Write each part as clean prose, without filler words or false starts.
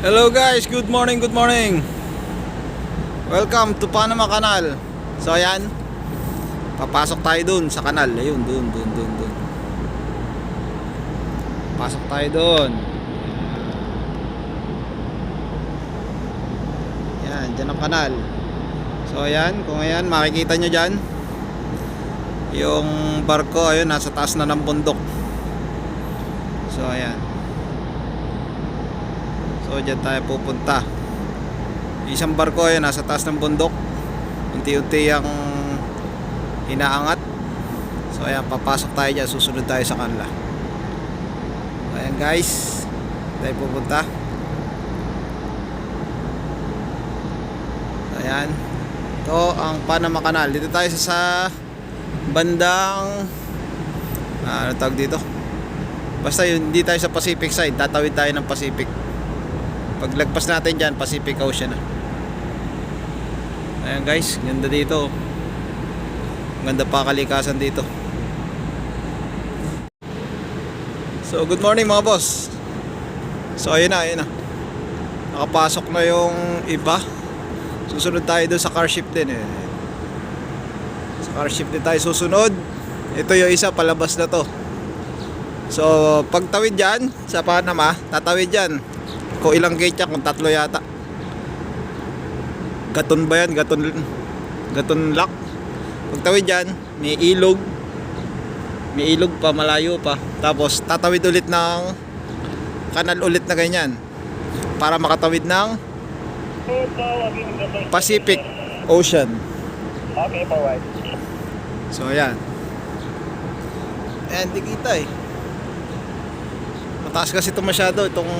Hello guys, good morning, good morning. Welcome to Panama Canal. So ayan, papasok tayo dun sa kanal. Ayun, dun. Pasok tayo dun. Yan, dyan ang kanal. So ayan, kung ayan, makikita nyo dyan yung barko, ayun, nasa taas na ng bundok. So ayan. So dyan tayo pupunta. Isang barko ayun, nasa taas ng bundok. Unti-unti ang inaangat. So ayan, papasok tayo dyan. Susunod tayo sa kanila. Ayan guys, tayo pupunta. Ayan, ito ang Panama Canal. Dito tayo sa bandang ano tawag dito, basta yun, hindi tayo sa Pacific side. Tatawid tayo ng Pacific. Paglagpas natin dyan, Pacific Ocean na. Ayan guys, ganda dito. Ganda pa kalikasan dito. So good morning mga boss. So ayun na. Nakapasok na yung iba. Susunod tayo doon sa car ship din eh. Sa car ship din tayo susunod. Ito yung isa, palabas na to. So pagtawid dyan sa Panama, tatawid dyan. Kung ilang gate yan, kung tatlo yata. Gaton ba yan? Gaton lock. Pagtawid dyan, may ilog. May ilog pa, malayo pa. Tapos tatawid ulit ng kanal ulit na ganyan, para makatawid ng Pacific Ocean. Okay, forward. So ayan. Ayan, di kita eh. Mataas kasi ito masyado, itong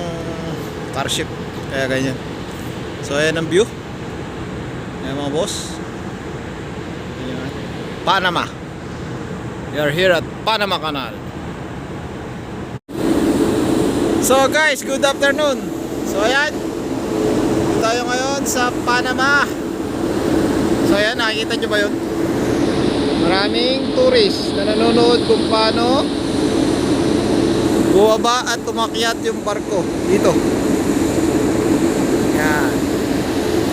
car ship. Kaya ganyan. So ayan ang view. Ayan mga boss. Ayan. Panama. We are here at Panama Canal. So guys, good afternoon. So ayan, dito tayo ngayon sa Panama. So ayan, nakikita nyo ba yun? Maraming tourist na nanonood kung paano buwaba at umakyat yung barko dito. Yan.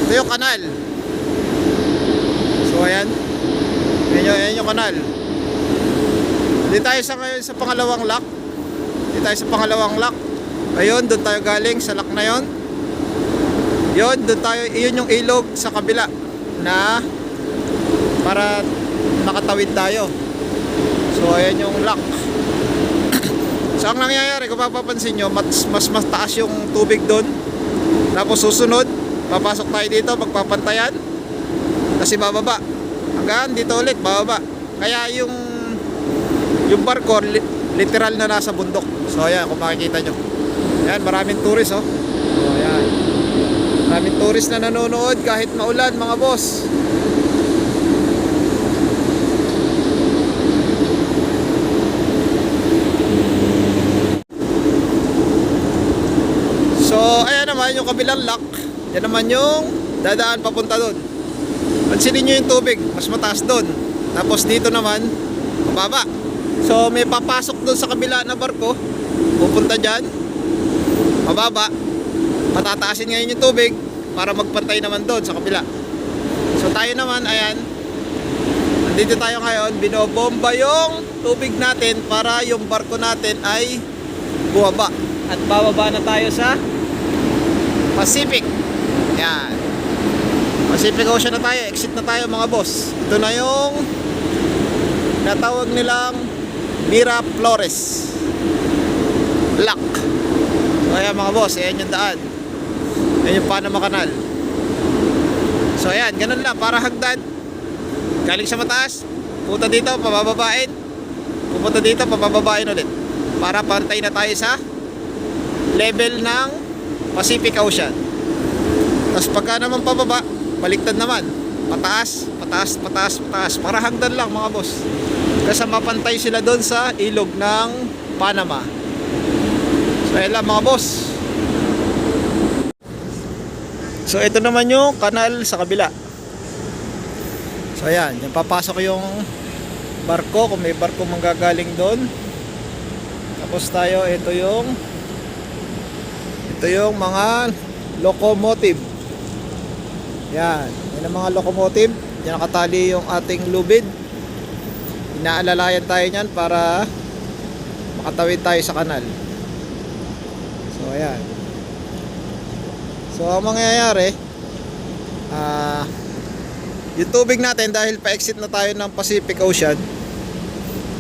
Ito yung kanal. So ayan, ayan yung kanal. Dito tayo sa ngayon sa pangalawang lock. Dito tayo sa pangalawang lock. Ayun, doon tayo galing sa lock na yon. Yun, doon tayo, iyon yung ilog sa kabila na para nakatawid tayo. So ayan yung lock. So ang nangyayari, kung mapapansin nyo, mas mataas yung tubig doon. Tapos susunod, papasok tayo dito, magpapantayan. Kasi bababa. Hanggang dito ulit, bababa. Kaya yung barko literal na nasa bundok. So ayan, kung makikita nyo, ayan, maraming tourist oh. So ayan, maraming tourist na nanonood kahit maulan mga boss. So ayan naman yung kabilang lock. Yan naman yung dadaan papunta doon. Pansinin nyo yung tubig, mas mataas doon. Tapos dito naman mababa. So may papasok doon sa kabila na barko, pupunta dyan, mababa. Patataasin ngayon yung tubig para magpantay naman doon sa kabila. So tayo naman, ayan, nandito tayo ngayon, binobomba yung tubig natin para yung barko natin ay buwaba. At bababa na tayo sa Pacific. Yan, Pacific Ocean na tayo, exit na tayo mga boss. Ito na yung natawag nilang Miraflores Lock. So ayan mga boss, ayan yung daan. Ayan yung Panama Canal. So ayan, ganun lang, para hagdan. Galing sa mataas, punta dito, pabababain. Pupunta dito, pabababain ulit. Para pantay na tayo sa level ng Pacific Ocean. Tapos pagka naman pababa, baliktad naman. Pataas, pataas, pataas, pataas. Para hagdan lang mga boss. Kasi mapantay sila doon sa ilog ng Panama. So ayan lang mga boss. So ito naman yung kanal sa kabila. So ayan, yung papasok yung barko, kung may barko manggagaling doon. Tapos tayo, ito yung mga locomotive. Yan. Yan ang mga locomotive. Yan nakatali yung ating lubid. Inaalalayan tayo niyan para makatawid tayo sa kanal. So ayan. So ang mangyayari, yung tubig natin, dahil pa-exit na tayo ng Pacific Ocean,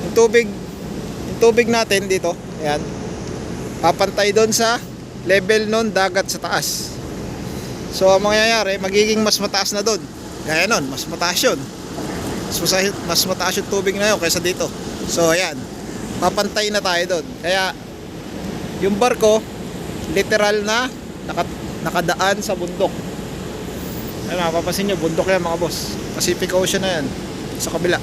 yung tubig natin dito, ayan, papantay doon sa level nun dagat sa taas. So ang mangyayari, magiging mas mataas na doon. Gaya nun, mas mataas yun. Mas mataas yung tubig na yun kaysa dito. So ayan, papantay na tayo doon. Kaya yung barko literal na nakadaan sa bundok. Ayun, mapapansin nyo, bundok yan mga boss. Pacific Ocean na yan sa kabila.